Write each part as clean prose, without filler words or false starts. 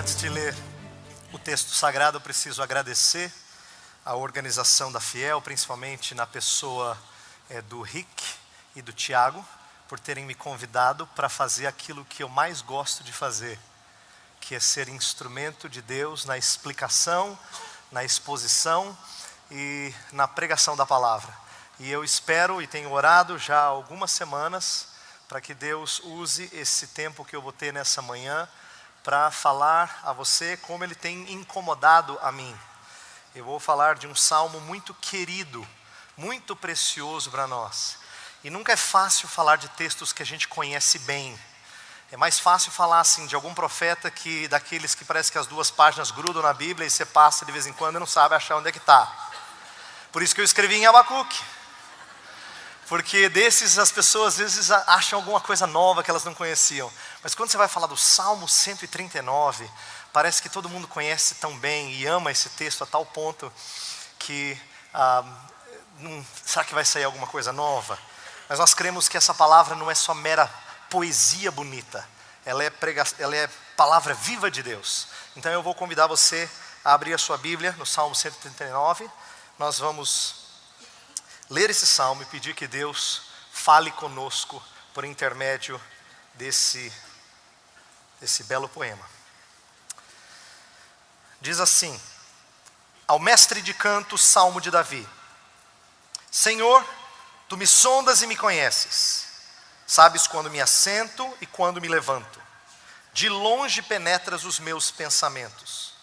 Antes de ler o texto sagrado, eu preciso agradecer a organização da Fiel, principalmente na pessoa do Rick e do Tiago, por terem me convidado para fazer aquilo que eu mais gosto de fazer, que é ser instrumento de Deus na explicação, na exposição e na pregação da palavra. E eu espero e tenho orado já há algumas semanas para que Deus use esse tempo que eu vou ter nessa manhã para falar a você como Ele tem incomodado a mim. Eu vou falar de um salmo muito querido, muito precioso para nós. E nunca é fácil falar de textos que a gente conhece bem. É mais fácil falar assim de algum profeta que daqueles que parece que as duas páginas grudam na Bíblia e você passa de vez em quando e não sabe achar onde é que está. Por isso que eu escrevi em Abacuque. Porque desses as pessoas às vezes acham alguma coisa nova que elas não conheciam. Mas quando você vai falar do Salmo 139, parece que todo mundo conhece tão bem e ama esse texto a tal ponto que será que vai sair alguma coisa nova? Mas nós cremos que essa palavra não é só mera poesia bonita. Ela é palavra viva de Deus. Então eu vou convidar você a abrir a sua Bíblia no Salmo 139. Nós vamos ler esse salmo e pedir que Deus fale conosco por intermédio desse belo poema. Diz assim: ao mestre de canto, salmo de Davi. Senhor, tu me sondas e me conheces. Sabes quando me assento e quando me levanto. De longe penetras os meus pensamentos.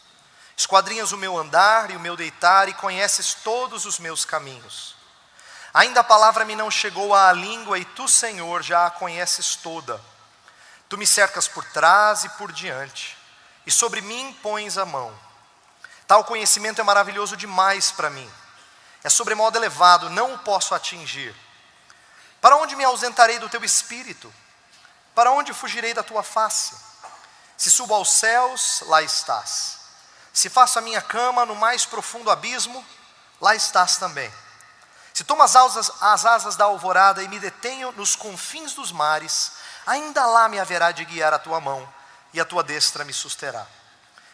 Esquadrinhas o meu andar e o meu deitar e conheces todos os meus caminhos. Ainda a palavra me não chegou à língua e tu, Senhor, já a conheces toda. Tu me cercas por trás e por diante, e sobre mim pões a mão. Tal conhecimento é maravilhoso demais para mim. É sobremodo elevado, não o posso atingir. Para onde me ausentarei do teu espírito? Para onde fugirei da tua face? Se subo aos céus, lá estás. Se faço a minha cama no mais profundo abismo, lá estás também. Se tomo as asas da alvorada e me detenho nos confins dos mares, ainda lá me haverá de guiar a tua mão, e a tua destra me susterá.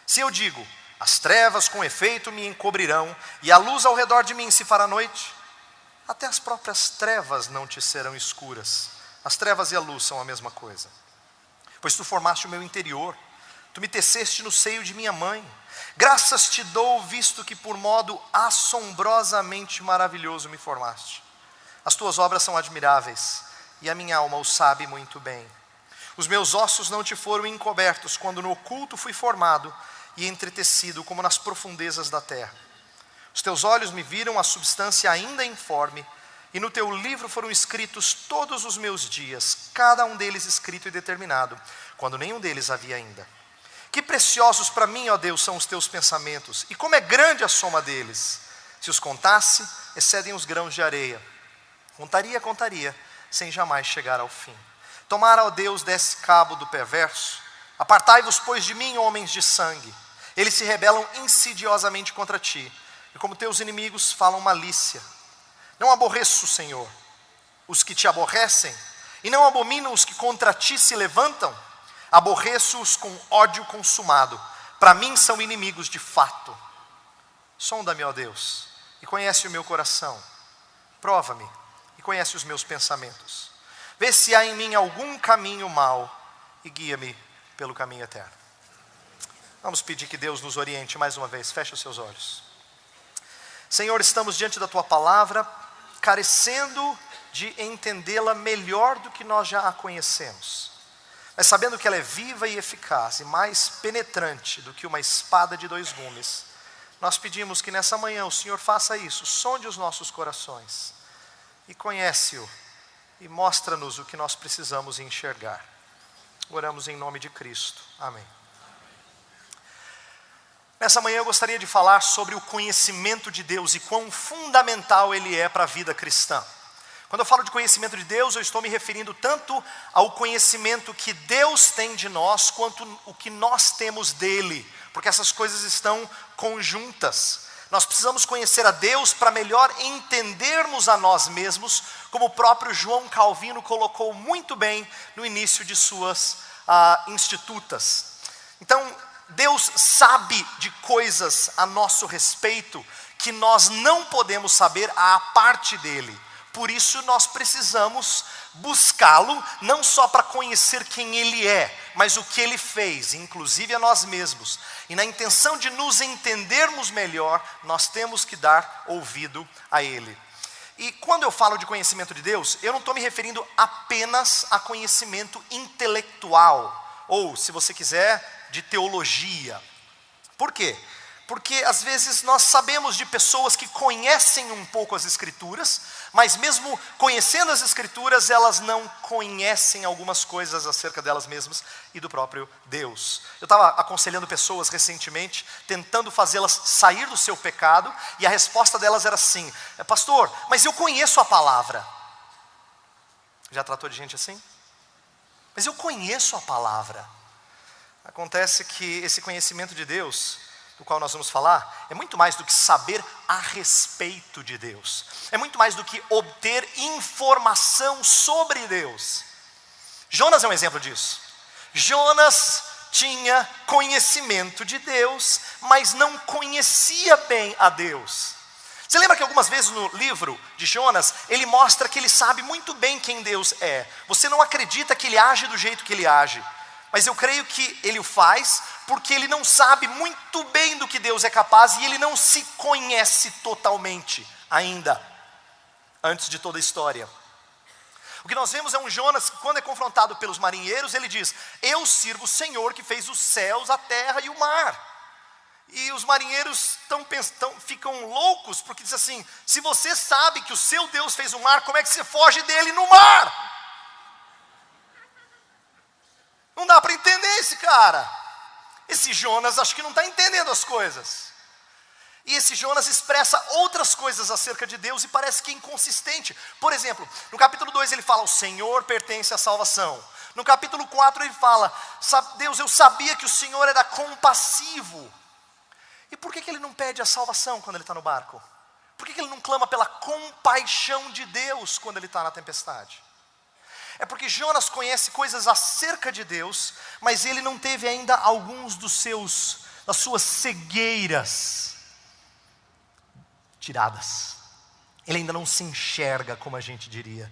Se eu digo, as trevas com efeito me encobrirão, e a luz ao redor de mim se fará noite, até as próprias trevas não te serão escuras. As trevas e a luz são a mesma coisa. Pois tu formaste o meu interior, tu me teceste no seio de minha mãe. Graças te dou, visto que por modo assombrosamente maravilhoso me formaste. As tuas obras são admiráveis, e a minha alma o sabe muito bem. Os meus ossos não te foram encobertos, quando no oculto fui formado e entretecido como nas profundezas da terra. Os teus olhos me viram a substância ainda informe, e no teu livro foram escritos todos os meus dias, cada um deles escrito e determinado, quando nenhum deles havia ainda. Que preciosos para mim, ó Deus, são os teus pensamentos, e como é grande a soma deles. Se os contasse, excedem os grãos de areia. Contaria, sem jamais chegar ao fim. Tomara, ó Deus, desse cabo do perverso. Apartai-vos, pois, de mim, homens de sangue. Eles se rebelam insidiosamente contra ti, e como teus inimigos falam malícia. Não aborreço, Senhor, os que te aborrecem, e não abomino os que contra ti se levantam. Aborreço-os com ódio consumado. Para mim são inimigos de fato. Sonda-me, ó Deus, e conhece o meu coração. Prova-me e conhece os meus pensamentos. Vê se há em mim algum caminho mau e guia-me pelo caminho eterno. Vamos pedir que Deus nos oriente mais uma vez. Feche os seus olhos. Senhor, estamos diante da tua palavra, carecendo de entendê-la melhor do que nós já a conhecemos. Mas sabendo que ela é viva e eficaz e mais penetrante do que uma espada de dois gumes, nós pedimos que nessa manhã o Senhor faça isso, sonde os nossos corações e conhece-o e mostra-nos o que nós precisamos enxergar. Oramos em nome de Cristo. Amém. Nessa manhã eu gostaria de falar sobre o conhecimento de Deus e quão fundamental ele é para a vida cristã. Quando eu falo de conhecimento de Deus, eu estou me referindo tanto ao conhecimento que Deus tem de nós, quanto o que nós temos dele, porque essas coisas estão conjuntas. Nós precisamos conhecer a Deus para melhor entendermos a nós mesmos, como o próprio João Calvino colocou muito bem no início de suas institutas. Então, Deus sabe de coisas a nosso respeito que nós não podemos saber à parte dele. Por isso nós precisamos buscá-lo, não só para conhecer quem ele é, mas o que ele fez, inclusive a nós mesmos. E na intenção de nos entendermos melhor, nós temos que dar ouvido a ele. E quando eu falo de conhecimento de Deus, eu não estou me referindo apenas a conhecimento intelectual, ou, se você quiser, de teologia. Por quê? Porque às vezes nós sabemos de pessoas que conhecem um pouco as Escrituras, mas mesmo conhecendo as Escrituras, elas não conhecem algumas coisas acerca delas mesmas e do próprio Deus. Eu estava aconselhando pessoas recentemente, tentando fazê-las sair do seu pecado, e a resposta delas era assim: pastor, mas eu conheço a palavra. Já tratou de gente assim? Mas eu conheço a palavra. Acontece que esse conhecimento de Deus, do qual nós vamos falar, é muito mais do que saber a respeito de Deus. É muito mais do que obter informação sobre Deus. Jonas é um exemplo disso. Jonas tinha conhecimento de Deus, mas não conhecia bem a Deus. Você lembra que algumas vezes no livro de Jonas, ele mostra que ele sabe muito bem quem Deus é. Você não acredita que ele age do jeito que ele age, mas eu creio que ele o faz porque ele não sabe muito bem do que Deus é capaz e ele não se conhece totalmente ainda, antes de toda a história. O que nós vemos é um Jonas que, quando é confrontado pelos marinheiros, ele diz: eu sirvo o Senhor que fez os céus, a terra e o mar. E os marinheiros ficam loucos, porque diz assim: se você sabe que o seu Deus fez o mar, como é que você foge dele no mar? Não dá para entender esse cara. Esse Jonas acho que não está entendendo as coisas. E esse Jonas expressa outras coisas acerca de Deus e parece que é inconsistente. Por exemplo, no capítulo 2 ele fala: o Senhor pertence à salvação. No capítulo 4 ele fala: Deus, eu sabia que o Senhor era compassivo. E por que ele não pede a salvação quando ele está no barco? Por que ele não clama pela compaixão de Deus quando ele está na tempestade? É porque Jonas conhece coisas acerca de Deus, mas ele não teve ainda alguns das suas cegueiras tiradas. Ele ainda não se enxerga, como a gente diria.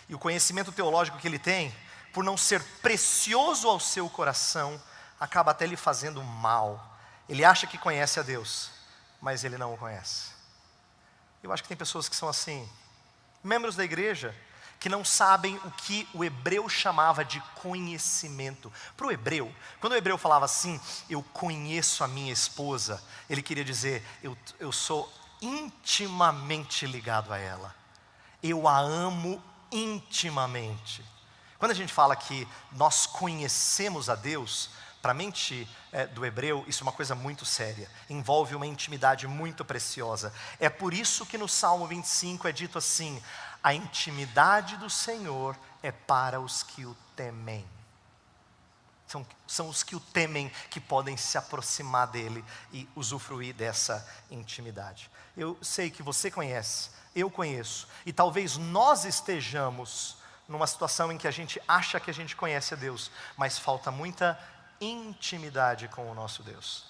E o conhecimento teológico que ele tem, por não ser precioso ao seu coração, acaba até lhe fazendo mal. Ele acha que conhece a Deus, mas ele não o conhece. Eu acho que tem pessoas que são assim, membros da igreja, que não sabem o que o hebreu chamava de conhecimento. Para o hebreu, quando o hebreu falava assim: eu conheço a minha esposa, ele queria dizer: eu sou intimamente ligado a ela, eu a amo intimamente. Quando a gente fala que nós conhecemos a Deus, para a mente do hebreu, isso é uma coisa muito séria, envolve uma intimidade muito preciosa. É por isso que no Salmo 25 é dito assim: a intimidade do Senhor é para os que o temem. São os que o temem que podem se aproximar dele e usufruir dessa intimidade. Eu sei que você conhece, eu conheço, e talvez nós estejamos numa situação em que a gente acha que a gente conhece a Deus, mas falta muita intimidade com o nosso Deus.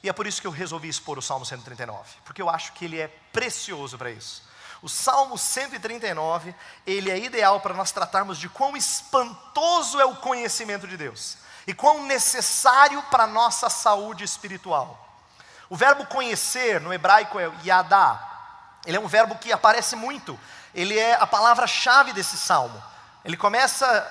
E é por isso que eu resolvi expor o Salmo 139, porque eu acho que ele é precioso para isso. O Salmo 139, ele é ideal para nós tratarmos de quão espantoso é o conhecimento de Deus e quão necessário para a nossa saúde espiritual. O verbo conhecer no hebraico é yadá. Ele é um verbo que aparece muito. Ele é a palavra-chave desse salmo.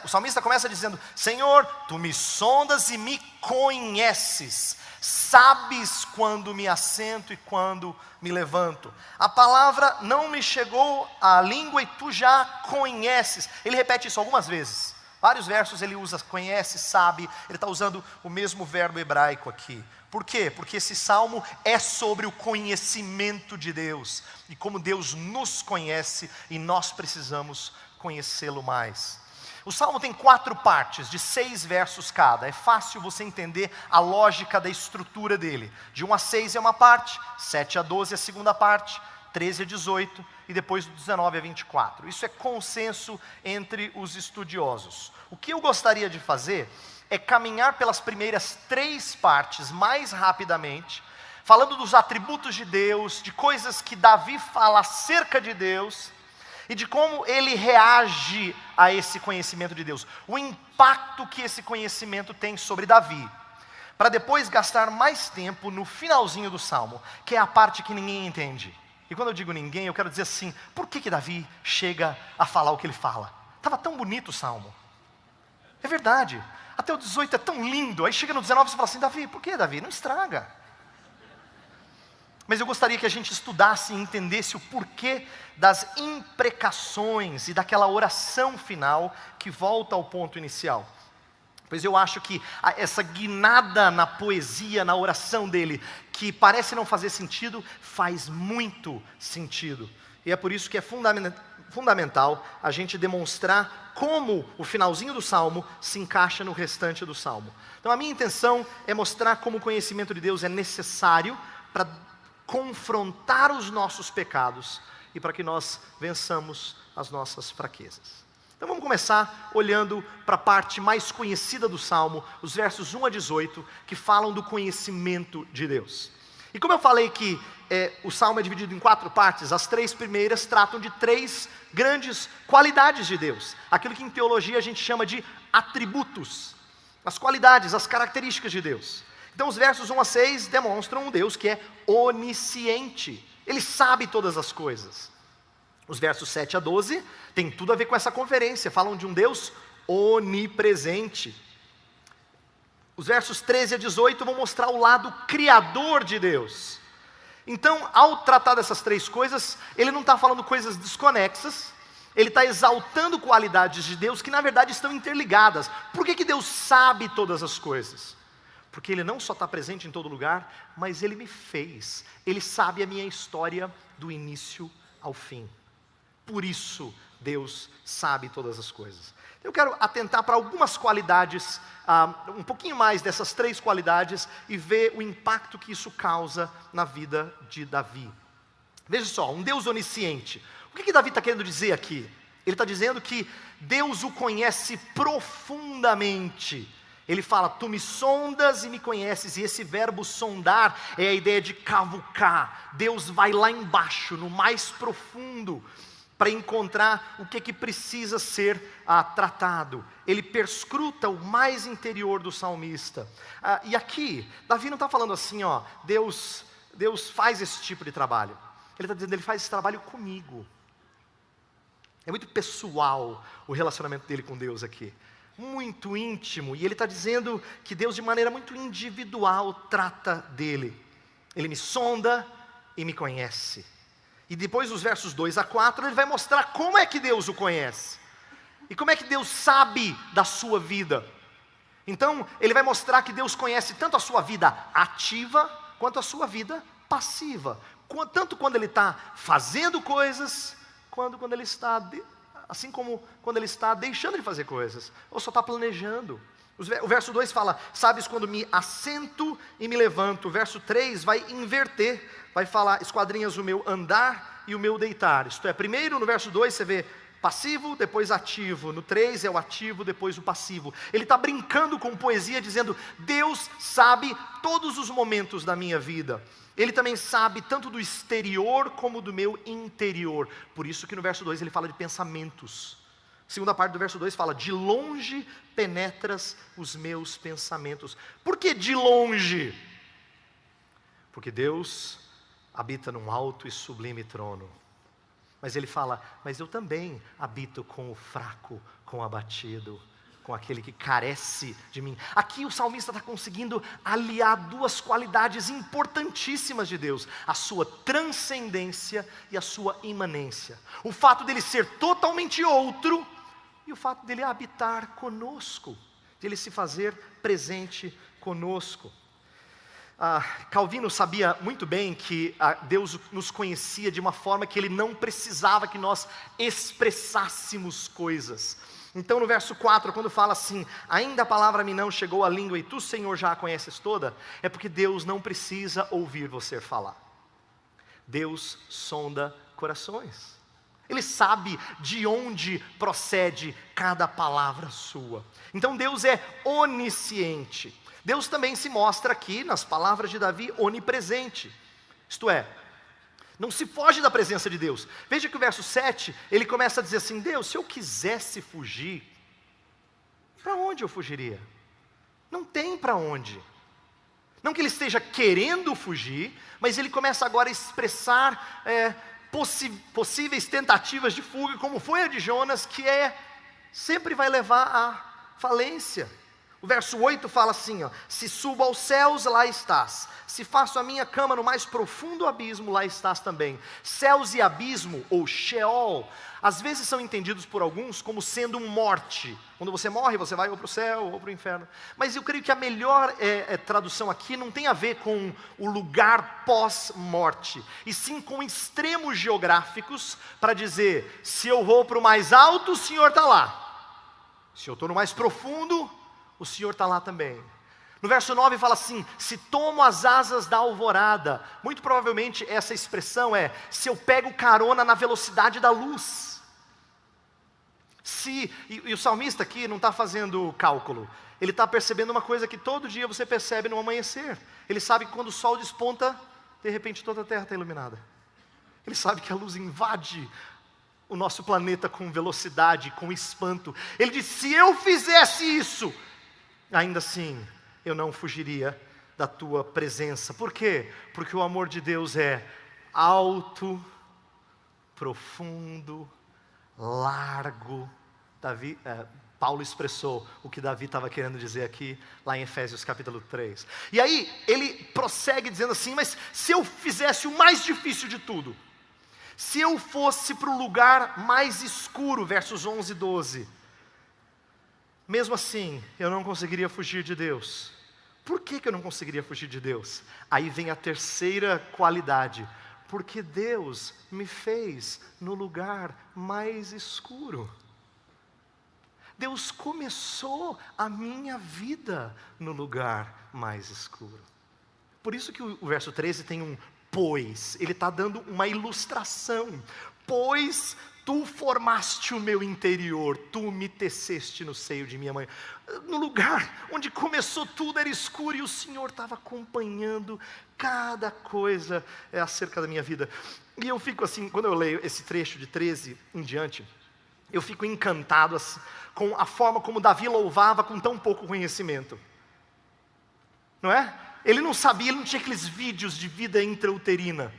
O salmista começa dizendo: Senhor, tu me sondas e me conheces, sabes quando me assento e quando me levanto. A palavra não me chegou à língua e tu já conheces. Ele repete isso algumas vezes. Vários versos ele usa conhece, sabe. Ele está usando o mesmo verbo hebraico aqui. Por quê? Porque esse salmo é sobre o conhecimento de Deus e como Deus nos conhece e nós precisamos conhecê-lo mais. O salmo tem 4 partes de 6 versos cada. É fácil você entender a lógica da estrutura dele. De 1 a 6 é uma parte, 7 a 12 é a segunda parte, 13 a 18 e depois do 19 a 24. Isso é consenso entre os estudiosos. O que eu gostaria de fazer é caminhar pelas primeiras 3 partes mais rapidamente, falando dos atributos de Deus, de coisas que Davi fala acerca de Deus, e de como ele reage a esse conhecimento de Deus, o impacto que esse conhecimento tem sobre Davi, para depois gastar mais tempo no finalzinho do Salmo, que é a parte que ninguém entende. E quando eu digo ninguém, eu quero dizer assim, por que Davi chega a falar o que ele fala? Estava tão bonito o Salmo. É verdade, até o 18 é tão lindo, aí chega no 19 e você fala assim, Davi, por que Davi? Não estraga. Mas eu gostaria que a gente estudasse e entendesse o porquê das imprecações e daquela oração final que volta ao ponto inicial. Pois eu acho que essa guinada na poesia, na oração dele, que parece não fazer sentido, faz muito sentido. E é por isso que é fundamental a gente demonstrar como o finalzinho do Salmo se encaixa no restante do Salmo. Então a minha intenção é mostrar como o conhecimento de Deus é necessário para confrontar os nossos pecados e para que nós vençamos as nossas fraquezas. Então vamos começar olhando para a parte mais conhecida do Salmo, os versos 1 a 18, que falam do conhecimento de Deus. E como eu falei que o Salmo é dividido em 4 partes, as 3 primeiras tratam de 3 grandes qualidades de Deus, aquilo que em teologia a gente chama de atributos, as qualidades, as características de Deus. Então os versos 1 a 6 demonstram um Deus que é onisciente, Ele sabe todas as coisas. Os versos 7 a 12 tem tudo a ver com essa conferência, falam de um Deus onipresente. Os versos 13 a 18 vão mostrar o lado criador de Deus. Então, ao tratar dessas 3 coisas, ele não está falando coisas desconexas, ele está exaltando qualidades de Deus que na verdade estão interligadas. Por que Deus sabe todas as coisas? Porque Ele não só está presente em todo lugar, mas Ele me fez. Ele sabe a minha história do início ao fim. Por isso, Deus sabe todas as coisas. Eu quero atentar para algumas qualidades, um pouquinho mais dessas 3 qualidades, e ver o impacto que isso causa na vida de Davi. Veja só, um Deus onisciente. O que Davi está querendo dizer aqui? Ele está dizendo que Deus o conhece profundamente. Ele fala, tu me sondas e me conheces, e esse verbo sondar é a ideia de cavucar. Deus vai lá embaixo, no mais profundo, para encontrar o que precisa ser tratado. Ele perscruta o mais interior do salmista. E aqui, Davi não está falando assim, ó, Deus faz esse tipo de trabalho. Ele está dizendo, Ele faz esse trabalho comigo. É muito pessoal o relacionamento dele com Deus aqui. Muito íntimo, e ele está dizendo que Deus de maneira muito individual trata dele. Ele me sonda e me conhece. E depois dos versos 2 a 4 ele vai mostrar como é que Deus o conhece. E como é que Deus sabe da sua vida. Então ele vai mostrar que Deus conhece tanto a sua vida ativa, quanto a sua vida passiva. Tanto quando ele está fazendo coisas, quanto quando ele está... assim como quando ele está deixando de fazer coisas, ou só está planejando. O verso 2 fala, sabes quando me assento e me levanto. O verso 3 vai inverter, vai falar, esquadrinhas o meu andar e o meu deitar. Isto é, primeiro no verso 2 você vê passivo, depois ativo. No 3 é o ativo, depois o passivo. Ele está brincando com poesia, dizendo, Deus sabe todos os momentos da minha vida. Ele também sabe tanto do exterior como do meu interior. Por isso que no verso 2 ele fala de pensamentos. A segunda parte do verso 2 fala, de longe penetras os meus pensamentos. Por que de longe? Porque Deus habita num alto e sublime trono. Mas ele fala, mas eu também habito com o fraco, com o abatido, com aquele que carece de mim. Aqui o salmista está conseguindo aliar 2 qualidades importantíssimas de Deus: a sua transcendência e a sua imanência. O fato dele ser totalmente outro e o fato dele habitar conosco, de ele se fazer presente conosco. Calvino sabia muito bem que Deus nos conhecia de uma forma que Ele não precisava que nós expressássemos coisas. Então no verso 4, quando fala assim, ainda a palavra me não chegou à língua e tu, Senhor, já a conheces toda, é porque Deus não precisa ouvir você falar. Deus sonda corações. Ele sabe de onde procede cada palavra sua. Então Deus é onisciente. Deus também se mostra aqui, nas palavras de Davi, onipresente. Isto é, não se foge da presença de Deus. Veja que o verso 7, ele começa a dizer assim: Deus, se eu quisesse fugir, para onde eu fugiria? Não tem para onde. Não que ele esteja querendo fugir, mas ele começa agora a expressar possíveis tentativas de fuga, como foi a de Jonas, que sempre vai levar à falência. O verso 8 fala assim, se subo aos céus, lá estás. Se faço a minha cama no mais profundo abismo, lá estás também. Céus e abismo, ou Sheol, às vezes são entendidos por alguns como sendo morte. Quando você morre, você vai ou para o céu ou para o inferno. Mas eu creio que a melhor tradução aqui não tem a ver com o lugar pós-morte, e sim com extremos geográficos, para dizer, se eu vou para o mais alto, o Senhor está lá. Se eu estou no mais profundo, o Senhor está lá também. No verso 9 fala assim, se tomo as asas da alvorada. Muito provavelmente essa expressão se eu pego carona na velocidade da luz. E o salmista aqui não está fazendo cálculo. Ele está percebendo uma coisa que todo dia você percebe no amanhecer. Ele sabe que quando o sol desponta, de repente toda a terra está iluminada. Ele sabe que a luz invade o nosso planeta com velocidade, com espanto. Ele diz, se eu fizesse isso, ainda assim, eu não fugiria da tua presença. Por quê? Porque o amor de Deus é alto, profundo, largo. Paulo expressou o que Davi estava querendo dizer aqui, lá em Efésios capítulo 3. E aí, ele prossegue dizendo assim, mas se eu fizesse o mais difícil de tudo, se eu fosse para o lugar mais escuro, versos 11 e 12, mesmo assim, eu não conseguiria fugir de Deus. Por que eu não conseguiria fugir de Deus? Aí vem a terceira qualidade. Porque Deus me fez no lugar mais escuro. Deus começou a minha vida no lugar mais escuro. Por isso que o verso 13 tem um pois. Ele está dando uma ilustração. Pois tu formaste o meu interior, tu me teceste no seio de minha mãe. No lugar onde começou tudo era escuro e o Senhor estava acompanhando cada coisa acerca da minha vida. E eu fico assim, quando eu leio esse trecho de 13 em diante, eu fico encantado assim, com a forma como Davi louvava com tão pouco conhecimento. Não é? Ele não sabia, ele não tinha aqueles vídeos de vida intrauterina.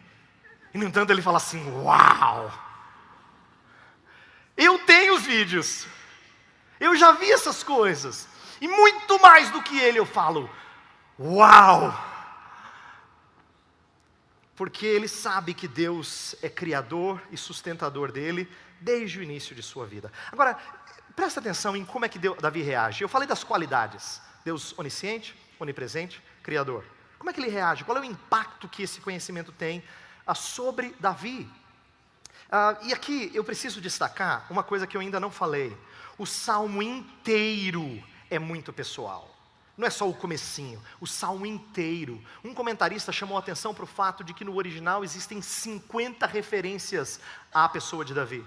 E no entanto ele fala assim, uau! Eu tenho os vídeos, eu já vi essas coisas, e muito mais do que ele eu falo, uau! Porque ele sabe que Deus é criador e sustentador dele, desde o início de sua vida. Agora, presta atenção em como é que Davi reage. Eu falei das qualidades, Deus onisciente, onipresente, criador. Como é que ele reage? Qual é o impacto que esse conhecimento tem sobre Davi? E aqui eu preciso destacar uma coisa que eu ainda não falei. O salmo inteiro é muito pessoal. Não é só o comecinho, o salmo inteiro. Um comentarista chamou a atenção para o fato de que no original existem 50 referências à pessoa de Davi.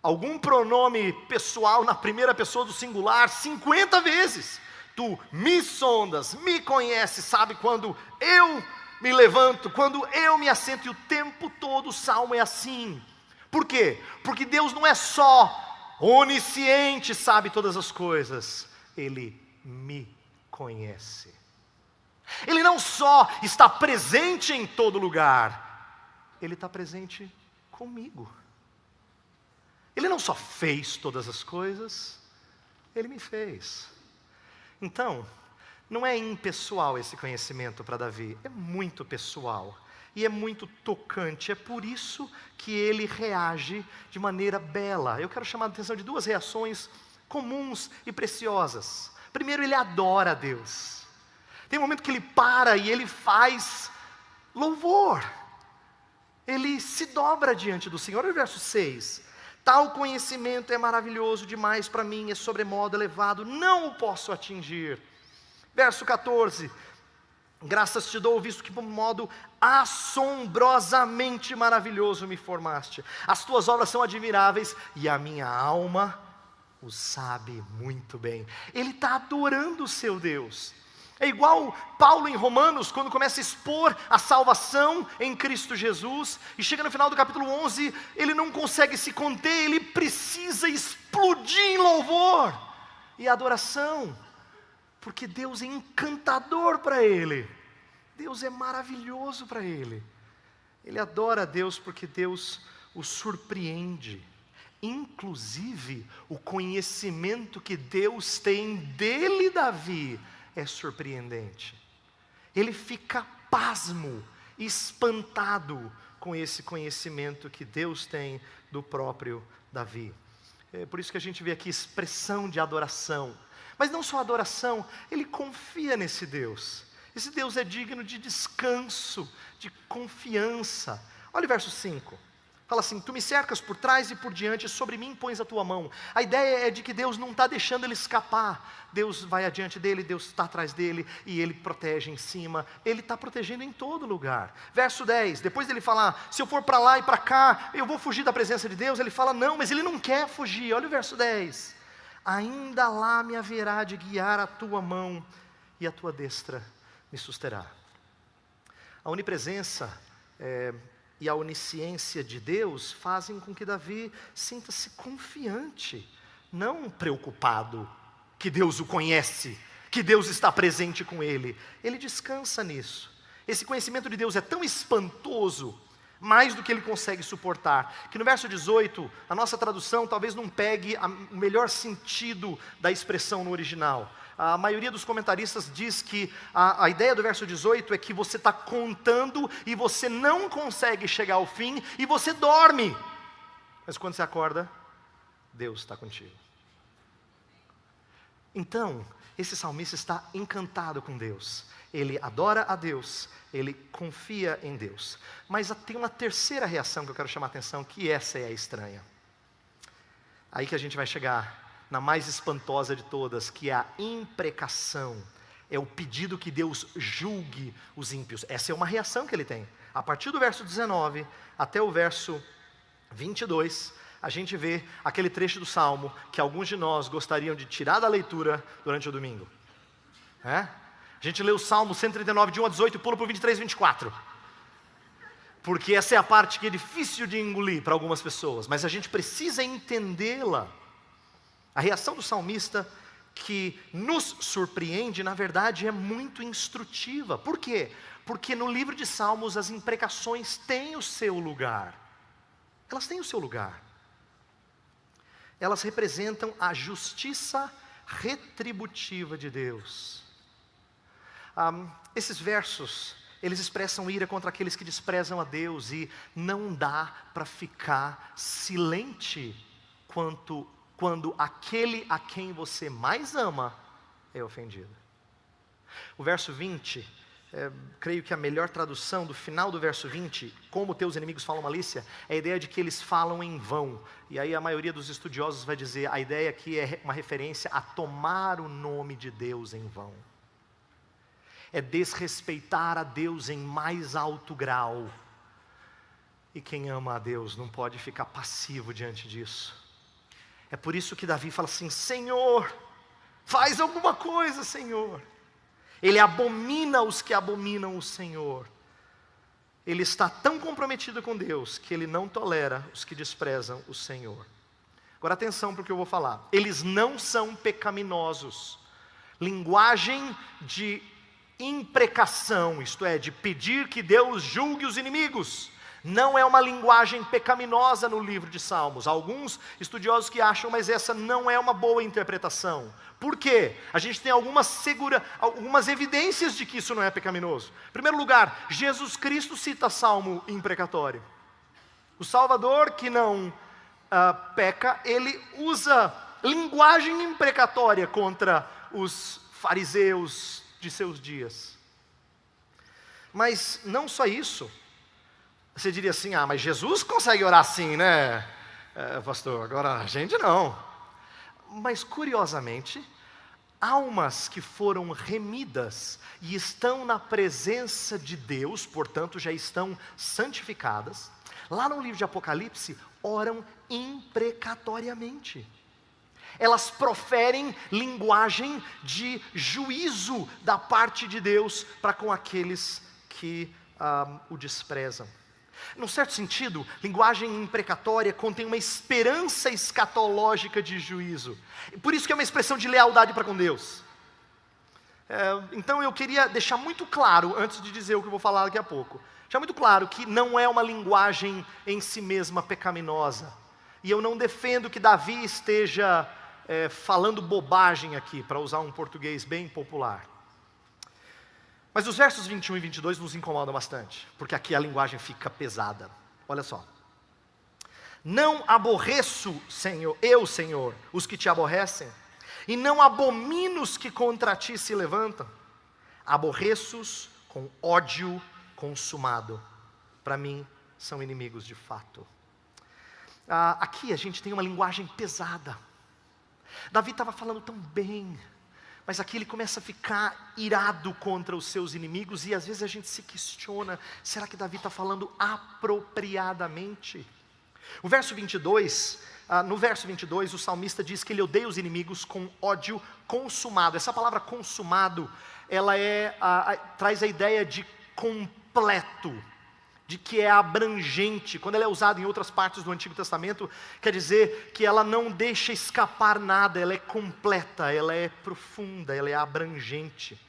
Algum pronome pessoal na primeira pessoa do singular, 50 vezes. Tu me sondas, me conheces, sabe quando eu me levanto, quando eu me assento, e o tempo todo o salmo é assim. Por quê? Porque Deus não é só onisciente, sabe todas as coisas. Ele me conhece. Ele não só está presente em todo lugar, Ele está presente comigo. Ele não só fez todas as coisas, Ele me fez. Então, não é impessoal esse conhecimento para Davi, é muito pessoal e é muito tocante. É por isso que ele reage de maneira bela. Eu quero chamar a atenção de duas reações comuns e preciosas. Primeiro, ele adora a Deus. Tem um momento que ele para e ele faz louvor. Ele se dobra diante do Senhor. Olha o verso 6. Tal conhecimento é maravilhoso demais para mim, é sobremodo elevado, não o posso atingir. Verso 14, Graças te dou, visto que por um modo assombrosamente maravilhoso me formaste. As tuas obras são admiráveis e a minha alma o sabe muito bem. Ele está adorando o seu Deus. É igual Paulo em Romanos, quando começa a expor a salvação em Cristo Jesus, e chega no final do capítulo 11, ele não consegue se conter, ele precisa explodir em louvor e adoração, porque Deus é encantador para ele, Deus é maravilhoso para ele. Ele adora a Deus porque Deus o surpreende. Inclusive, o conhecimento que Deus tem dele, Davi, é surpreendente. Ele fica pasmo, espantado com esse conhecimento que Deus tem do próprio Davi. É por isso que a gente vê aqui expressão de adoração. Mas não só adoração, ele confia nesse Deus. Esse Deus é digno de descanso, de confiança. Olha o verso 5. Fala assim: tu me cercas por trás e por diante, sobre mim pões a tua mão. A ideia é de que Deus não está deixando ele escapar. Deus vai adiante dele, Deus está atrás dele, e ele protege em cima. Ele está protegendo em todo lugar. Verso 10, depois dele falar, se eu for para lá e para cá, eu vou fugir da presença de Deus. Ele fala, não, mas ele não quer fugir. Olha o verso 10. Ainda lá me haverá de guiar a tua mão, e a tua destra me susterá. A onipresença e a onisciência de Deus fazem com que Davi sinta-se confiante, não preocupado, que Deus o conhece, que Deus está presente com ele. Ele descansa nisso. Esse conhecimento de Deus é tão espantoso, mais do que ele consegue suportar, que no verso 18, a nossa tradução talvez não pegue o melhor sentido da expressão no original. A maioria dos comentaristas diz que a ideia do verso 18 é que você está contando e você não consegue chegar ao fim e você dorme. Mas quando você acorda, Deus está contigo. Então, esse salmista está encantado com Deus. Ele adora a Deus, ele confia em Deus. Mas tem uma terceira reação que eu quero chamar a atenção, que essa é a estranha. Aí que a gente vai chegar na mais espantosa de todas, que é a imprecação. É o pedido que Deus julgue os ímpios. Essa é uma reação que ele tem. A partir do verso 19 até o verso 22, a gente vê aquele trecho do Salmo que alguns de nós gostariam de tirar da leitura durante o domingo. A gente lê o Salmo 139, de 1 a 18 e pula para o 23 e 24. Porque essa é a parte que é difícil de engolir para algumas pessoas, mas a gente precisa entendê-la. A reação do salmista, que nos surpreende, na verdade é muito instrutiva. Por quê? Porque no livro de Salmos as imprecações têm o seu lugar. Elas têm o seu lugar. Elas representam a justiça retributiva de Deus. Esses versos, eles expressam ira contra aqueles que desprezam a Deus, e não dá para ficar silente quando aquele a quem você mais ama é ofendido. O verso 20, creio que a melhor tradução do final do verso 20, como teus inimigos falam malícia, é a ideia de que eles falam em vão. E aí a maioria dos estudiosos vai dizer, a ideia aqui é uma referência a tomar o nome de Deus em vão. É desrespeitar a Deus em mais alto grau. E quem ama a Deus não pode ficar passivo diante disso. É por isso que Davi fala assim, Senhor, faz alguma coisa, Senhor. Ele abomina os que abominam o Senhor. Ele está tão comprometido com Deus que ele não tolera os que desprezam o Senhor. Agora atenção para o que eu vou falar. Eles não são pecaminosos. Linguagem de imprecação, isto é, de pedir que Deus julgue os inimigos, não é uma linguagem pecaminosa no livro de Salmos. Há alguns estudiosos que acham, mas essa não é uma boa interpretação. Por quê? A gente tem algumas evidências de que isso não é pecaminoso. Em primeiro lugar, Jesus Cristo cita salmo imprecatório. O Salvador, que não peca, ele usa linguagem imprecatória contra os fariseus de seus dias. Mas não só isso. Você diria assim, mas Jesus consegue orar assim, né, pastor? Agora a gente não. Mas curiosamente, almas que foram remidas e estão na presença de Deus, portanto já estão santificadas, lá no livro de Apocalipse, oram imprecatoriamente. Elas proferem linguagem de juízo da parte de Deus para com aqueles que o desprezam. Num certo sentido, linguagem imprecatória contém uma esperança escatológica de juízo. Por isso que é uma expressão de lealdade para com Deus. Então eu queria deixar muito claro, antes de dizer o que eu vou falar daqui a pouco, deixar muito claro que não é uma linguagem em si mesma pecaminosa. E eu não defendo que Davi esteja falando bobagem aqui, para usar um português bem popular. Mas os versos 21 e 22 nos incomodam bastante, porque aqui a linguagem fica pesada. Olha só. Não aborreço, Senhor, os que te aborrecem, e não abomino os que contra ti se levantam. Aborreço-os com ódio consumado. Para mim, são inimigos de fato. Aqui a gente tem uma linguagem pesada. Davi estava falando tão bem, mas aqui ele começa a ficar irado contra os seus inimigos, e às vezes a gente se questiona, será que Davi está falando apropriadamente? No verso 22, o salmista diz que ele odeia os inimigos com ódio consumado. Essa palavra consumado, ela traz a ideia de completo, de que é abrangente. Quando ela é usada em outras partes do Antigo Testamento, quer dizer que ela não deixa escapar nada, ela é completa, ela é profunda, ela é abrangente.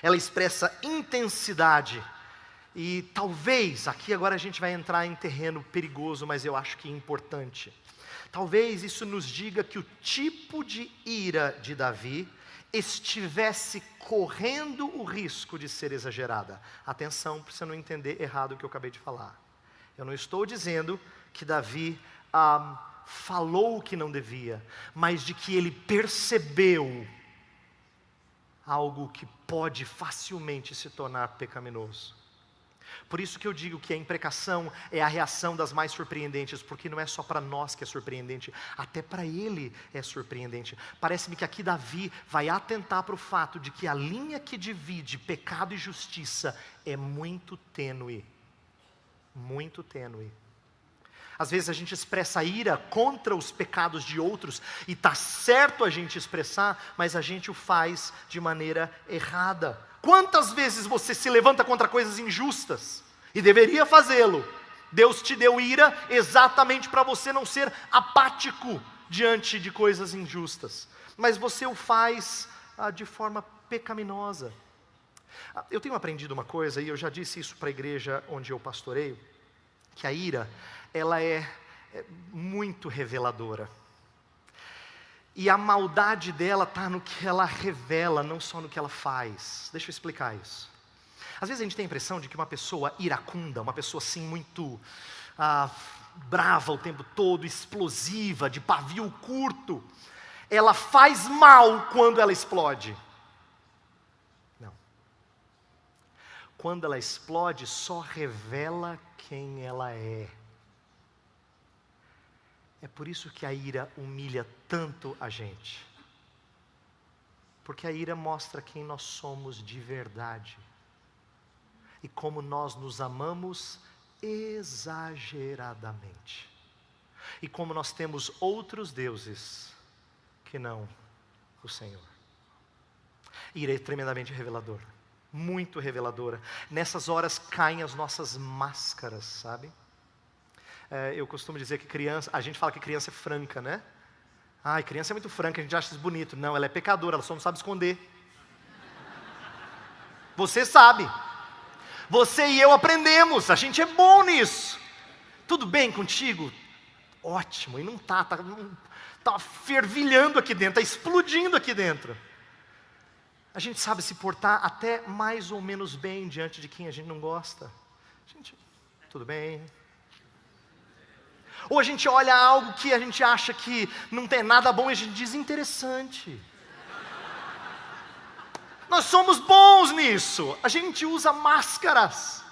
Ela expressa intensidade. E talvez, aqui agora a gente vai entrar em terreno perigoso, mas eu acho que importante. Talvez isso nos diga que o tipo de ira de Davi estivesse correndo o risco de ser exagerada. Atenção para você não entender errado o que eu acabei de falar. Eu não estou dizendo que Davi falou o que não devia, mas de que ele percebeu algo que pode facilmente se tornar pecaminoso. Por isso que eu digo que a imprecação é a reação das mais surpreendentes, porque não é só para nós que é surpreendente, até para ele é surpreendente. Parece-me que aqui Davi vai atentar para o fato de que a linha que divide pecado e justiça é muito tênue. Muito tênue. Às vezes a gente expressa ira contra os pecados de outros, e está certo a gente expressar, mas a gente o faz de maneira errada. Quantas vezes você se levanta contra coisas injustas, e deveria fazê-lo? Deus te deu ira exatamente para você não ser apático diante de coisas injustas, mas você o faz de forma pecaminosa. Eu tenho aprendido uma coisa, e eu já disse isso para a igreja onde eu pastoreio, que a ira, ela é muito reveladora. E a maldade dela está no que ela revela, não só no que ela faz. Deixa eu explicar isso. Às vezes a gente tem a impressão de que uma pessoa iracunda, uma pessoa assim muito brava o tempo todo, explosiva, de pavio curto, ela faz mal quando ela explode. Não. Quando ela explode, só revela quem ela é. É por isso que a ira humilha tanto a gente. Porque a ira mostra quem nós somos de verdade. E como nós nos amamos exageradamente. E como nós temos outros deuses que não o Senhor. Ira é tremendamente reveladora. Muito reveladora. Nessas horas caem as nossas máscaras, sabe? Eu costumo dizer que criança, a gente fala que criança é franca, né? Ai, criança é muito franca, a gente acha isso bonito. Não, ela é pecadora, ela só não sabe esconder. Você sabe. Você e eu aprendemos, a gente é bom nisso. Tudo bem contigo? Ótimo, e não tá fervilhando aqui dentro, está explodindo aqui dentro. A gente sabe se portar até mais ou menos bem diante de quem a gente não gosta. Tudo bem. Ou a gente olha algo que a gente acha que não tem nada bom e a gente diz interessante. Nós somos bons nisso. A gente usa máscaras.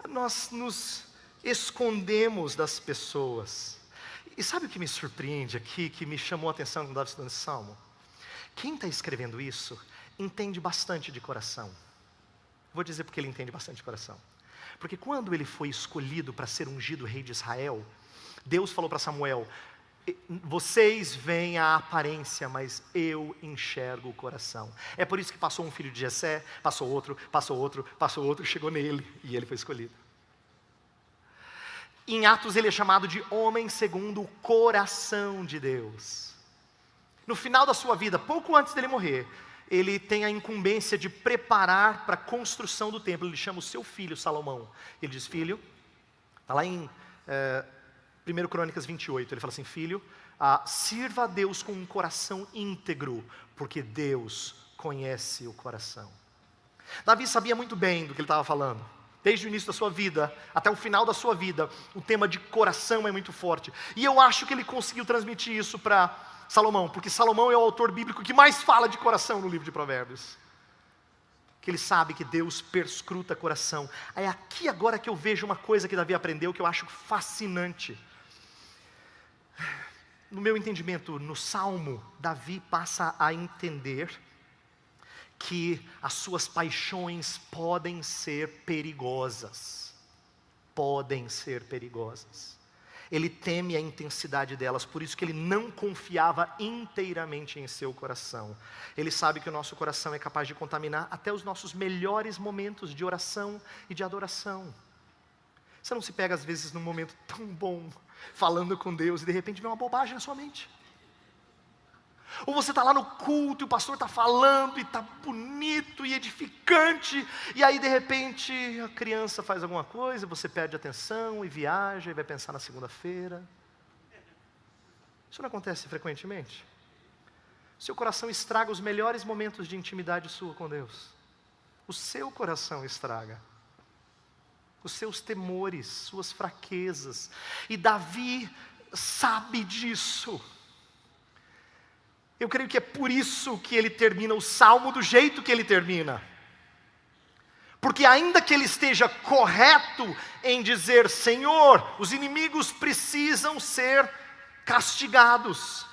Nós nos escondemos das pessoas. E sabe o que me surpreende aqui, que me chamou a atenção quando estava estudando esse salmo? Quem está escrevendo isso entende bastante de coração. Vou dizer porque ele entende bastante de coração. Porque quando ele foi escolhido para ser ungido rei de Israel, Deus falou para Samuel: vocês veem a aparência, mas eu enxergo o coração. É por isso que passou um filho de Jessé, passou outro, chegou nele e ele foi escolhido. Em Atos ele é chamado de homem segundo o coração de Deus. No final da sua vida, pouco antes dele morrer, ele tem a incumbência de preparar para a construção do templo. Ele chama o seu filho Salomão. Ele diz: filho, está lá em 1 Crônicas 28, ele fala assim: filho, sirva a Deus com um coração íntegro, porque Deus conhece o coração. Davi sabia muito bem do que ele estava falando. Desde o início da sua vida, até o final da sua vida, o tema de coração é muito forte. E eu acho que ele conseguiu transmitir isso para Salomão, porque Salomão é o autor bíblico que mais fala de coração no livro de Provérbios. Que ele sabe que Deus perscruta coração. É aqui agora que eu vejo uma coisa que Davi aprendeu que eu acho fascinante. No meu entendimento, no Salmo, Davi passa a entender que as suas paixões podem ser perigosas. Podem ser perigosas. Ele teme a intensidade delas, por isso que ele não confiava inteiramente em seu coração. Ele sabe que o nosso coração é capaz de contaminar até os nossos melhores momentos de oração e de adoração. Você não se pega às vezes num momento tão bom, falando com Deus, e de repente vem uma bobagem na sua mente. Ou você está lá no culto e o pastor está falando e está bonito e edificante, e aí de repente a criança faz alguma coisa, você perde atenção e viaja e vai pensar na segunda-feira. Isso não acontece frequentemente? Seu coração estraga os melhores momentos de intimidade sua com Deus. O seu coração estraga. Os seus temores, suas fraquezas. E Davi sabe disso. Eu creio que é por isso que ele termina o Salmo do jeito que ele termina. Porque ainda que ele esteja correto em dizer: Senhor, os inimigos precisam ser castigados,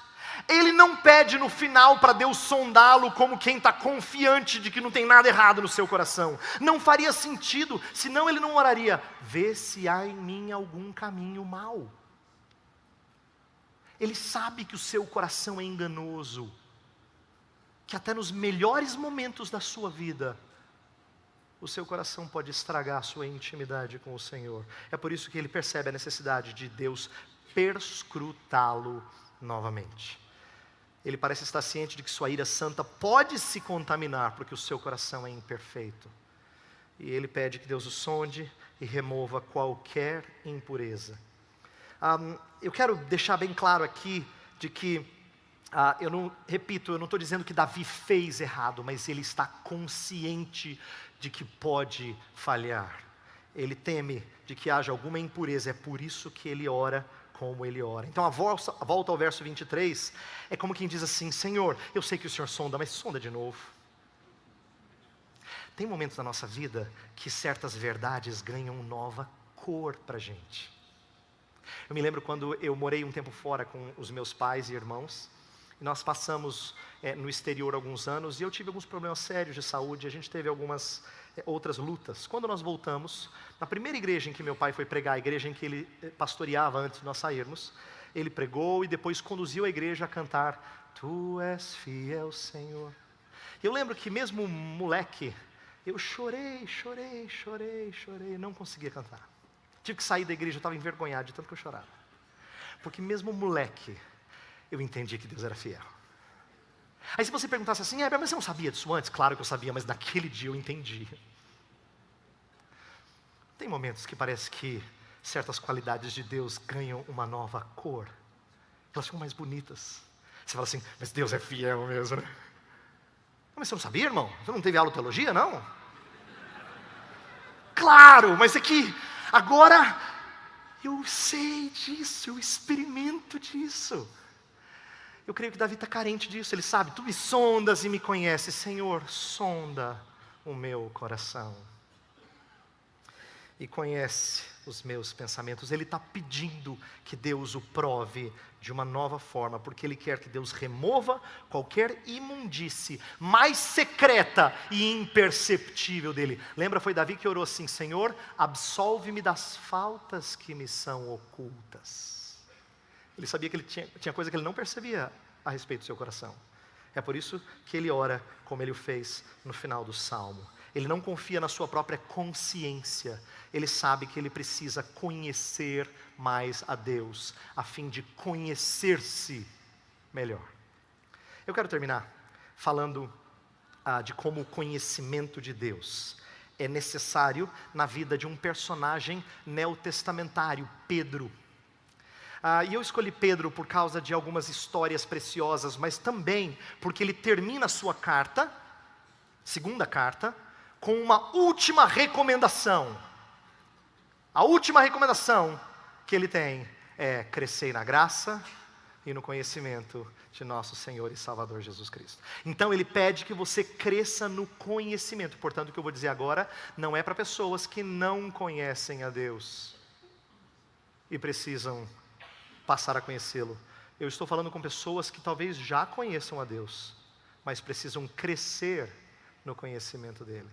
ele não pede no final para Deus sondá-lo como quem está confiante de que não tem nada errado no seu coração. Não faria sentido, senão ele não oraria: vê se há em mim algum caminho mau. Ele sabe que o seu coração é enganoso, que até nos melhores momentos da sua vida, o seu coração pode estragar a sua intimidade com o Senhor. É por isso que ele percebe a necessidade de Deus perscrutá-lo novamente. Ele parece estar ciente de que sua ira santa pode se contaminar, porque o seu coração é imperfeito. E ele pede que Deus o sonde e remova qualquer impureza. Eu quero deixar bem claro aqui de que, eu não estou dizendo que Davi fez errado, mas ele está consciente de que pode falhar. Ele teme de que haja alguma impureza, é por isso que ele ora como ele ora. Então a volta ao verso 23 é como quem diz assim: Senhor, eu sei que o Senhor sonda, mas sonda de novo. Tem momentos na nossa vida que certas verdades ganham nova cor para a gente. Eu me lembro quando eu morei um tempo fora com os meus pais e irmãos, e nós passamos no exterior alguns anos, e eu tive alguns problemas sérios de saúde, a gente teve algumas outras lutas. Quando nós voltamos, na primeira igreja em que meu pai foi pregar, a igreja em que ele pastoreava antes de nós sairmos, ele pregou e depois conduziu a igreja a cantar: Tu és fiel, Senhor. E eu lembro que mesmo moleque, eu chorei, não conseguia cantar. Tive que sair da igreja, eu estava envergonhado de tanto que eu chorava. Porque mesmo moleque, eu entendi que Deus era fiel. Aí se você perguntasse assim: mas você não sabia disso antes? Claro que eu sabia, mas naquele dia eu entendi. Tem momentos que parece que certas qualidades de Deus ganham uma nova cor. Elas ficam mais bonitas. Você fala assim: mas Deus é fiel mesmo, né? Mas você não sabia, irmão? Você não teve aula de teologia, não? Claro, mas é que agora eu sei disso, eu experimento disso. Eu creio que Davi está carente disso. Ele sabe: Tu me sondas e me conheces. Senhor, sonda o meu coração. E conhece os meus pensamentos. Ele está pedindo que Deus o prove de uma nova forma, porque ele quer que Deus remova qualquer imundície mais secreta e imperceptível dele. Lembra, foi Davi que orou assim: Senhor, absolve-me das faltas que me são ocultas. Ele sabia que ele tinha coisa que ele não percebia a respeito do seu coração. É por isso que ele ora como ele o fez no final do Salmo. Ele não confia na sua própria consciência. Ele sabe que ele precisa conhecer mais a Deus, a fim de conhecer-se melhor. Eu quero terminar falando de como o conhecimento de Deus é necessário na vida de um personagem neotestamentário, Pedro. E eu escolhi Pedro por causa de algumas histórias preciosas, mas também porque ele termina a sua carta, segunda carta, com uma última recomendação. A última recomendação que ele tem é: crescer na graça e no conhecimento de nosso Senhor e Salvador Jesus Cristo. Então ele pede que você cresça no conhecimento. Portanto, o que eu vou dizer agora não é para pessoas que não conhecem a Deus e precisam passar a conhecê-lo. Eu estou falando com pessoas que talvez já conheçam a Deus, mas precisam crescer no conhecimento dele.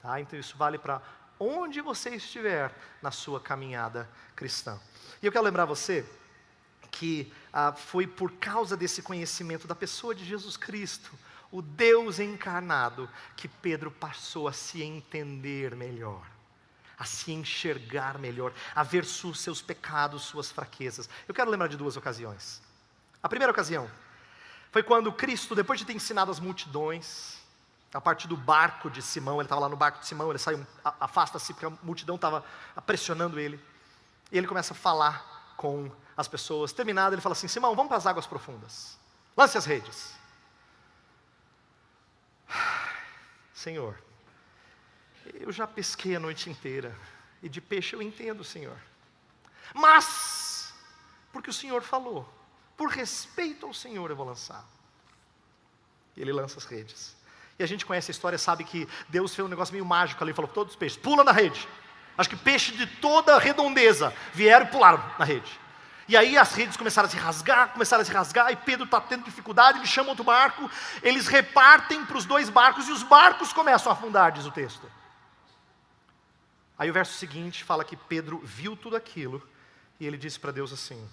Tá? Então isso vale para onde você estiver na sua caminhada cristã. E eu quero lembrar você que foi por causa desse conhecimento da pessoa de Jesus Cristo, o Deus encarnado, que Pedro passou a se entender melhor, a se enxergar melhor, a ver seus pecados, suas fraquezas. Eu quero lembrar de duas ocasiões. A primeira ocasião foi quando Cristo, depois de ter ensinado as multidões, a partir do barco de Simão, ele estava lá no barco de Simão, ele saiu, afasta-se porque a multidão estava pressionando ele, e ele começa a falar com as pessoas. Terminado, ele fala assim: Simão, vamos para as águas profundas, lance as redes. Senhor, eu já pesquei a noite inteira, e de peixe eu entendo, Senhor, mas, porque o Senhor falou, por respeito ao Senhor eu vou lançar. E ele lança as redes. E a gente conhece a história, sabe que Deus fez um negócio meio mágico ali, falou: todos os peixes, pula na rede. Acho que peixe de toda a redondeza vieram e pularam na rede. E aí as redes começaram a se rasgar, e Pedro está tendo dificuldade, ele chama outro barco, eles repartem para os dois barcos, e os barcos começam a afundar, diz o texto. Aí o verso seguinte fala que Pedro viu tudo aquilo, e ele disse para Deus assim,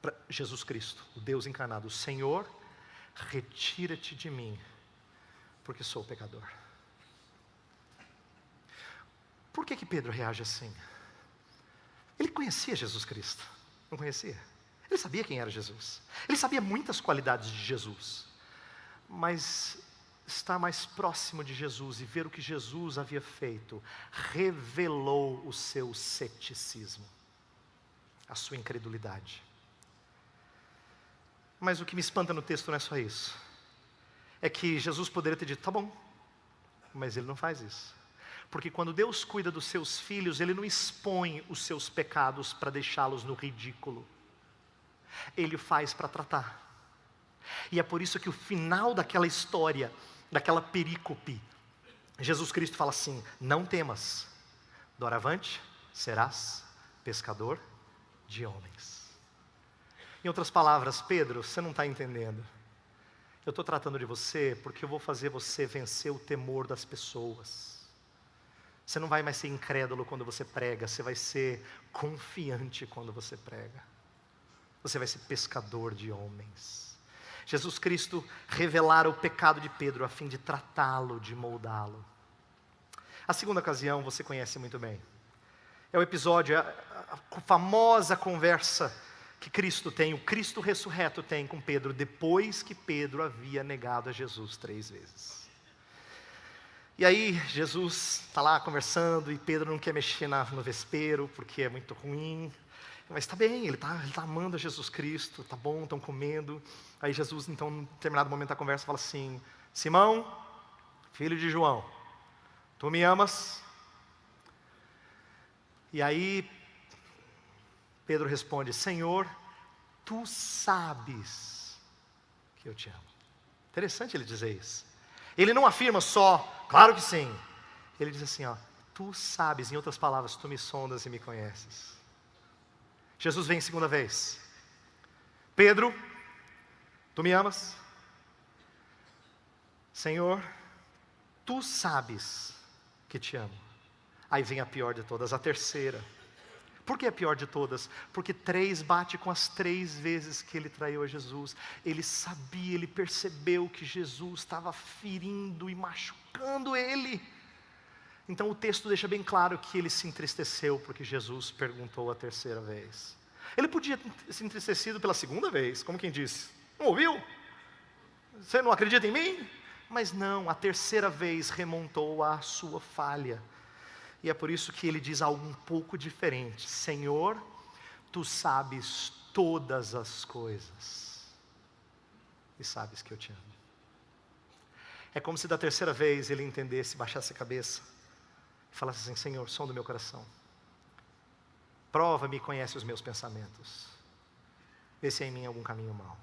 para Jesus Cristo, o Deus encarnado: Senhor, retira-te de mim, porque sou pecador. Por que Pedro reage assim? Ele conhecia Jesus Cristo, não conhecia? Ele sabia quem era Jesus, ele sabia muitas qualidades de Jesus, mas estar mais próximo de Jesus e ver o que Jesus havia feito, revelou o seu ceticismo, a sua incredulidade. Mas o que me espanta no texto não é só isso, é que Jesus poderia ter dito: tá bom, mas ele não faz isso. Porque quando Deus cuida dos seus filhos, ele não expõe os seus pecados para deixá-los no ridículo, ele faz para tratar. E é por isso que o final daquela história, daquela perícope, Jesus Cristo fala assim: não temas, doravante serás pescador de homens. Em outras palavras, Pedro, você não está entendendo. Eu estou tratando de você porque eu vou fazer você vencer o temor das pessoas. Você não vai mais ser incrédulo quando você prega, você vai ser confiante quando você prega. Você vai ser pescador de homens. Jesus Cristo revelara o pecado de Pedro a fim de tratá-lo, de moldá-lo. A segunda ocasião você conhece muito bem. É o episódio, a famosa conversa que Cristo tem, o Cristo ressurreto tem com Pedro, depois que Pedro havia negado a Jesus 3 vezes. E aí Jesus está lá conversando, e Pedro não quer mexer no vespeiro, porque é muito ruim. Mas está bem, ele tá amando a Jesus Cristo, tá bom, estão comendo. Aí Jesus, então, em determinado momento da conversa, fala assim: Simão, filho de João, tu me amas? E aí Pedro responde: Senhor, tu sabes que eu te amo. Interessante ele dizer isso. Ele não afirma só, claro que sim. Ele diz assim, tu sabes, em outras palavras, tu me sondas e me conheces. Jesus vem segunda vez. Pedro, tu me amas? Senhor, tu sabes que te amo. Aí vem a pior de todas, a terceira. Por que a pior de todas? Porque 3 bate com as 3 vezes que ele traiu a Jesus. Ele sabia, ele percebeu que Jesus estava ferindo e machucando ele. Então o texto deixa bem claro que ele se entristeceu porque Jesus perguntou a terceira vez. Ele podia ter se entristecido pela segunda vez, como quem disse, não ouviu? Você não acredita em mim? Mas não, a terceira vez remontou à sua falha. E é por isso que ele diz algo um pouco diferente. Senhor, tu sabes todas as coisas. E sabes que eu te amo. É como se da terceira vez ele entendesse, baixasse a cabeça. E falasse assim, Senhor, som do meu coração. Prova-me e conhece os meus pensamentos. Vê se há em mim algum caminho mau.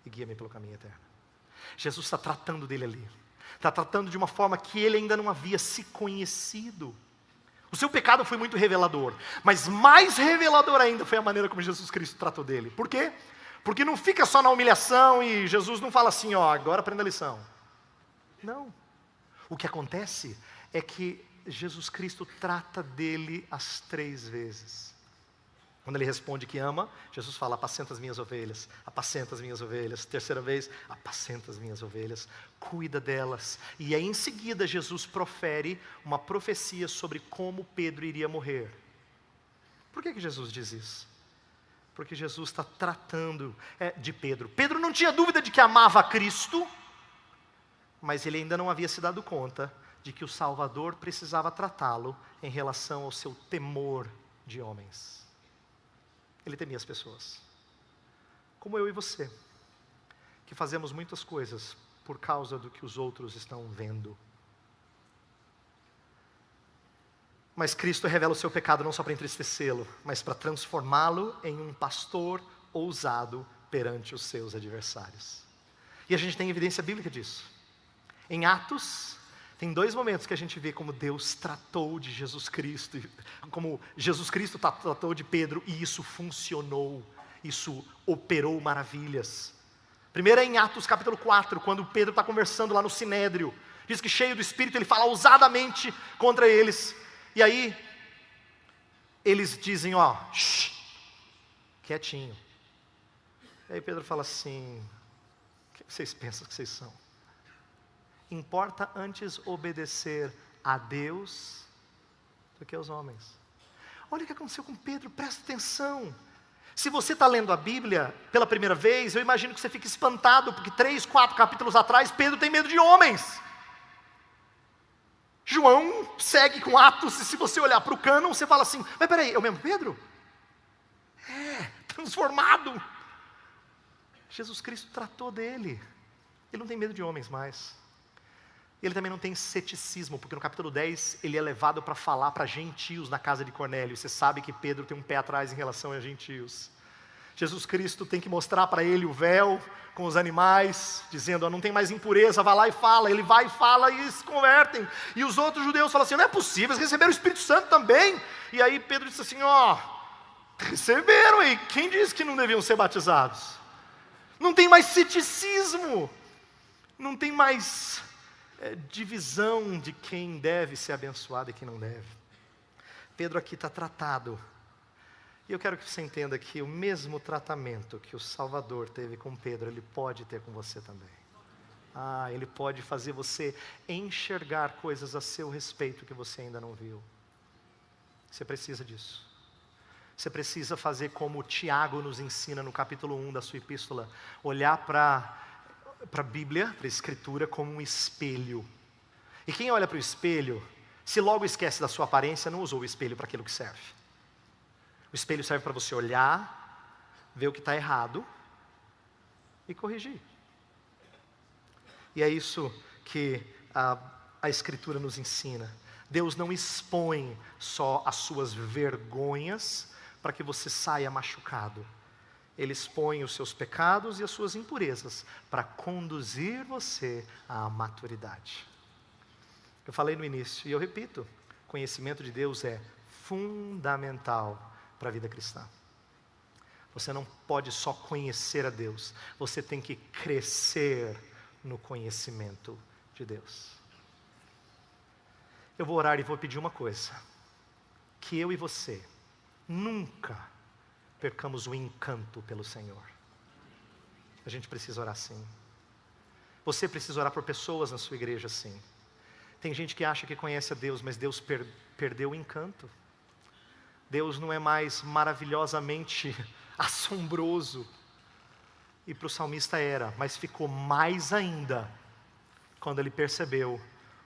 E guia-me pelo caminho eterno. Jesus está tratando dele ali. Está tratando de uma forma que ele ainda não havia se conhecido. O seu pecado foi muito revelador. Mas mais revelador ainda foi a maneira como Jesus Cristo tratou dele. Por quê? Porque não fica só na humilhação e Jesus não fala assim, ó, agora aprenda a lição. Não. O que acontece é que Jesus Cristo trata dele as 3 vezes. Quando ele responde que ama, Jesus fala, apacenta as minhas ovelhas, apacenta as minhas ovelhas. Terceira vez, apacenta as minhas ovelhas, cuida delas. E aí em seguida Jesus profere uma profecia sobre como Pedro iria morrer. Por que Jesus diz isso? Porque Jesus está tratando de Pedro. Pedro não tinha dúvida de que amava a Cristo, mas ele ainda não havia se dado conta de que o Salvador precisava tratá-lo em relação ao seu temor de homens. Ele temia as pessoas, como eu e você, que fazemos muitas coisas por causa do que os outros estão vendo. Mas Cristo revela o seu pecado não só para entristecê-lo, mas para transformá-lo em um pastor ousado perante os seus adversários. E a gente tem evidência bíblica disso. Em Atos, tem 2 momentos que a gente vê como Deus tratou de Jesus Cristo, como Jesus Cristo tratou de Pedro, e isso funcionou, isso operou maravilhas. Primeiro é em Atos capítulo 4, quando Pedro está conversando lá no Sinédrio, diz que cheio do Espírito ele fala ousadamente contra eles, e aí eles dizem, ó, shh, quietinho. E aí Pedro fala assim, o que vocês pensam que vocês são? Importa antes obedecer a Deus do que aos homens. Olha o que aconteceu com Pedro, presta atenção. Se você está lendo a Bíblia pela primeira vez, eu imagino que você fique espantado, porque 3, 4 capítulos atrás, Pedro tem medo de homens. João segue com Atos, e se você olhar para o cânon, você fala assim, mas peraí, é o mesmo Pedro? Transformado. Jesus Cristo tratou dele. Ele não tem medo de homens mais. Ele também não tem ceticismo, porque no capítulo 10 ele é levado para falar para gentios na casa de Cornélio. Você sabe que Pedro tem um pé atrás em relação a gentios. Jesus Cristo tem que mostrar para ele o véu com os animais, dizendo, não tem mais impureza, vai lá e fala. Ele vai e fala e eles se convertem. E os outros judeus falam assim, não é possível, eles receberam o Espírito Santo também. E aí Pedro disse assim, receberam aí, quem disse que não deviam ser batizados? Não tem mais ceticismo, não tem mais divisão de quem deve ser abençoado e quem não deve. Pedro aqui está tratado. E eu quero que você entenda que o mesmo tratamento que o Salvador teve com Pedro, Ele pode ter com você também. Ele pode fazer você enxergar coisas a seu respeito que você ainda não viu. Você precisa disso. Você precisa fazer como Tiago nos ensina no capítulo 1 da sua epístola, olhar para a Bíblia, para a Escritura, como um espelho. E quem olha para o espelho, se logo esquece da sua aparência, não usou o espelho para aquilo que serve. O espelho serve para você olhar, ver o que está errado e corrigir. E é isso que a Escritura nos ensina. Deus não expõe só as suas vergonhas para que você saia machucado. Ele expõe os seus pecados e as suas impurezas para conduzir você à maturidade. Eu falei no início e eu repito, Conhecimento de Deus é fundamental para a vida cristã. Você não pode só conhecer a Deus, você tem que crescer no conhecimento de Deus. Eu vou orar e vou pedir uma coisa: que eu e você nunca percamos o encanto pelo Senhor. A gente precisa orar sim. Você precisa orar por pessoas na sua igreja sim. Tem gente que acha que conhece a Deus, mas Deus perdeu o encanto. Deus não é mais maravilhosamente assombroso. E para o salmista era, mas ficou mais ainda quando ele percebeu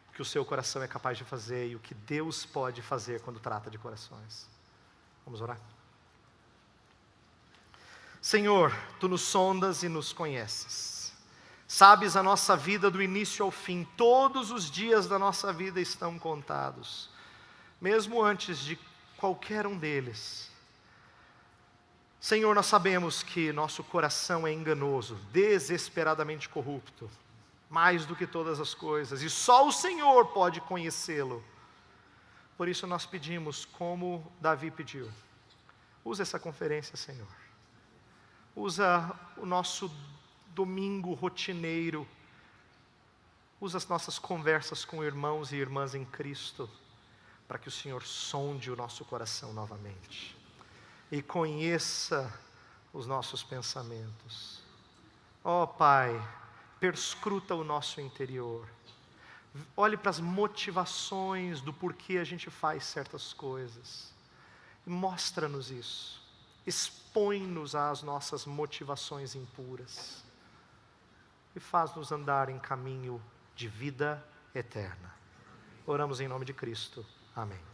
o que o seu coração é capaz de fazer e o que Deus pode fazer quando trata de corações. Vamos orar? Senhor, Tu nos sondas e nos conheces. Sabes a nossa vida do início ao fim. Todos os dias da nossa vida estão contados. Mesmo antes de qualquer um deles. Senhor, nós sabemos que nosso coração é enganoso, desesperadamente corrupto, mais do que todas as coisas, e só o Senhor pode conhecê-lo. Por isso nós pedimos, como Davi pediu, usa essa conferência, Senhor. Usa o nosso domingo rotineiro, usa as nossas conversas com irmãos e irmãs em Cristo, para que o Senhor sonde o nosso coração novamente e conheça os nossos pensamentos. Ó Pai, perscruta o nosso interior, olhe para as motivações do porquê a gente faz certas coisas, e mostra-nos isso, expõe-nos às nossas motivações impuras, e faz-nos andar em caminho de vida eterna. Oramos em nome de Cristo. Amém.